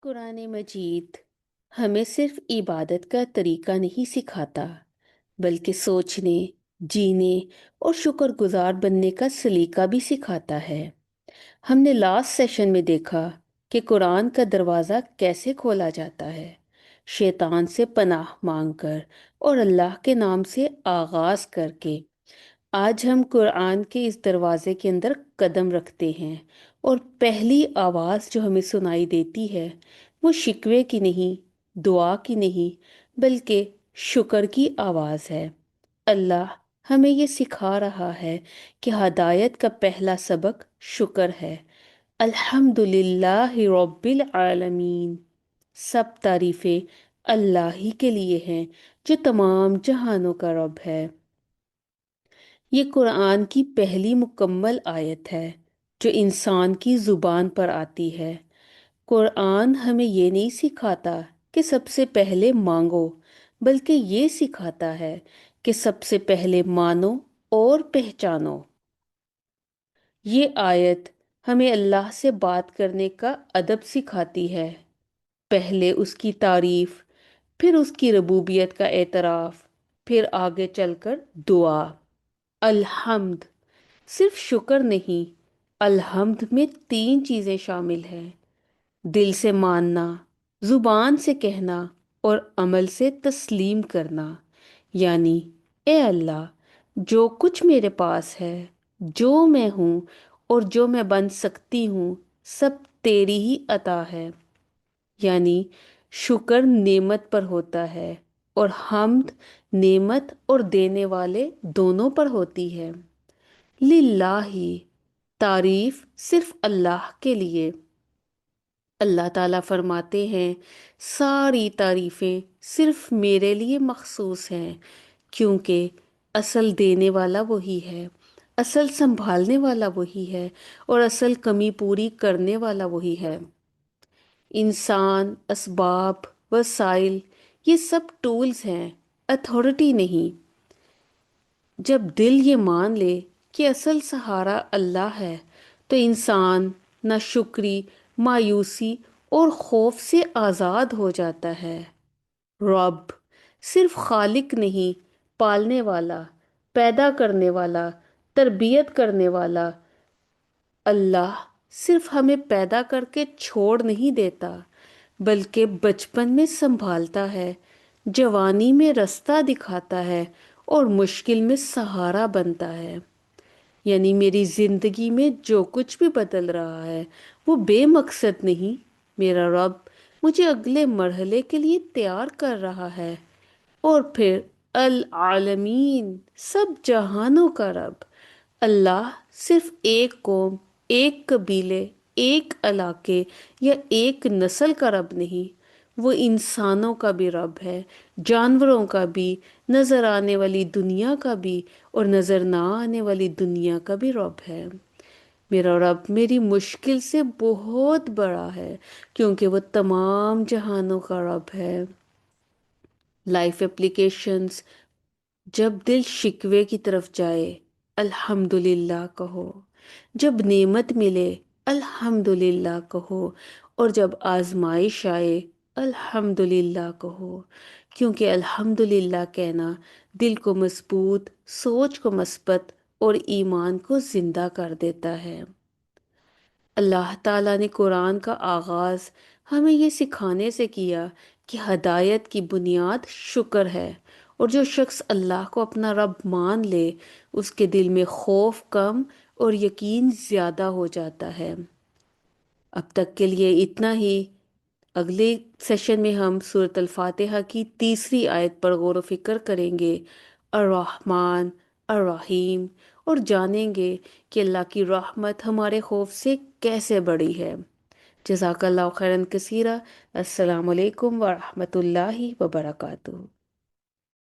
कुरान मजीद हमें सिर्फ इबादत का तरीका नहीं सिखाता, बल्कि सोचने, जीने और शुक्रगुजार बनने का सलीका भी सिखाता है। हमने लास्ट सेशन में देखा कि कुरान का दरवाज़ा कैसे खोला जाता है, शैतान से पनाह मांगकर और अल्लाह के नाम से आगाज़ करके। आज हम कुरान के इस दरवाजे के अंदर कदम रखते हैं और पहली आवाज़ जो हमें सुनाई देती है वो शिकवे की नहीं, दुआ की नहीं, बल्कि शुक्र की आवाज़ है। अल्लाह हमें ये सिखा रहा है कि हदायत का पहला सबक शुक्र है। अल्हम्दुलिल्लाहि रब्बिल आलमीन। सब तारीफ़ें अल्लाह ही के लिए हैं जो तमाम जहानों का रब है। ये कुरान की पहली मुकम्मल आयत है जो इंसान की ज़ुबान पर आती है। कुरान हमें ये नहीं सिखाता कि सबसे पहले मांगो, बल्कि ये सिखाता है कि सबसे पहले मानो और पहचानो। ये आयत हमें अल्लाह से बात करने का अदब सिखाती है। पहले उसकी तारीफ, फिर उसकी रबूबियत का एतराफ़, फिर आगे चलकर दुआ। अल्हम्द सिर्फ शुक्र नहीं, अल्हम्द में तीन चीज़ें शामिल हैं: दिल से मानना, जुबान से कहना और अमल से तस्लीम करना। यानी ए अल्लाह, जो कुछ मेरे पास है, जो मैं हूँ और जो मैं बन सकती हूँ, सब तेरी ही अता है। यानी शुक्र नेमत पर होता है और हम्द नेमत और देने वाले दोनों पर होती है। लिल्लाही तारीफ सिर्फ अल्लाह के लिए। अल्लाह ताला फरमाते हैं, सारी तारीफ़ें सिर्फ मेरे लिए मखसूस हैं, क्योंकि असल देने वाला वही है, असल संभालने वाला वही है और असल कमी पूरी करने वाला वही है। इंसान, असबाब, वसाइल ये सब टूल्स हैं, अथॉरिटी नहीं। जब दिल ये मान ले कि असल सहारा अल्लाह है, तो इंसान नाशुक्री, मायूसी और खौफ से आज़ाद हो जाता है। रब सिर्फ खालिक नहीं, पालने वाला, पैदा करने वाला, तरबियत करने वाला। अल्लाह सिर्फ हमें पैदा करके छोड़ नहीं देता, बल्कि बचपन में संभालता है, जवानी में रास्ता दिखाता है और मुश्किल में सहारा बनता है। यानी मेरी जिंदगी में जो कुछ भी बदल रहा है वो बेमकसद नहीं। मेरा रब मुझे अगले मरहले के लिए तैयार कर रहा है। और फिर अल आलमीन सब जहानों का रब। अल्लाह सिर्फ एक कौम, एक कबीले, एक इलाके या एक नस्ल का रब नहीं, वो इंसानों का भी रब है, जानवरों का भी, नजर आने वाली दुनिया का भी और नजर ना आने वाली दुनिया का भी रब है। मेरा रब मेरी मुश्किल से बहुत बड़ा है, क्योंकि वो तमाम जहानों का रब है। Life applications. जब दिल शिकवे की तरफ जाए, अल्हम्दुलिल्लाह कहो। जब नेमत मिले, अल्हम्दुलिल्लाह कहो। और जब आजमाइश आए, अल्हम्दुलिल्लाह कहो। क्योंकि अल्हम्दुलिल्लाह कहना दिल को मजबूत, सोच को मस्बत और ईमान को जिंदा कर देता है। अल्लाह ताला ने कुरान का आगाज़ हमें ये सिखाने से किया कि हदायत की बुनियाद शुक्र है, और जो शख्स अल्लाह को अपना रब मान ले, उसके दिल में खौफ कम और यकीन ज़्यादा हो जाता है। अब तक के लिए इतना ही। अगले सेशन में हम सूरत अल फातिहा की तीसरी आयत पर गौर व फिक्र करेंगे, अर्रहमान अर्रहीम, और जानेंगे कि अल्लाह की रहमत हमारे खौफ से कैसे बड़ी है। जज़ाकल्लाहु खैरन कसीरा। अस्सलामु अलैकुम व रहमतुल्लाहि व बरकातुहू।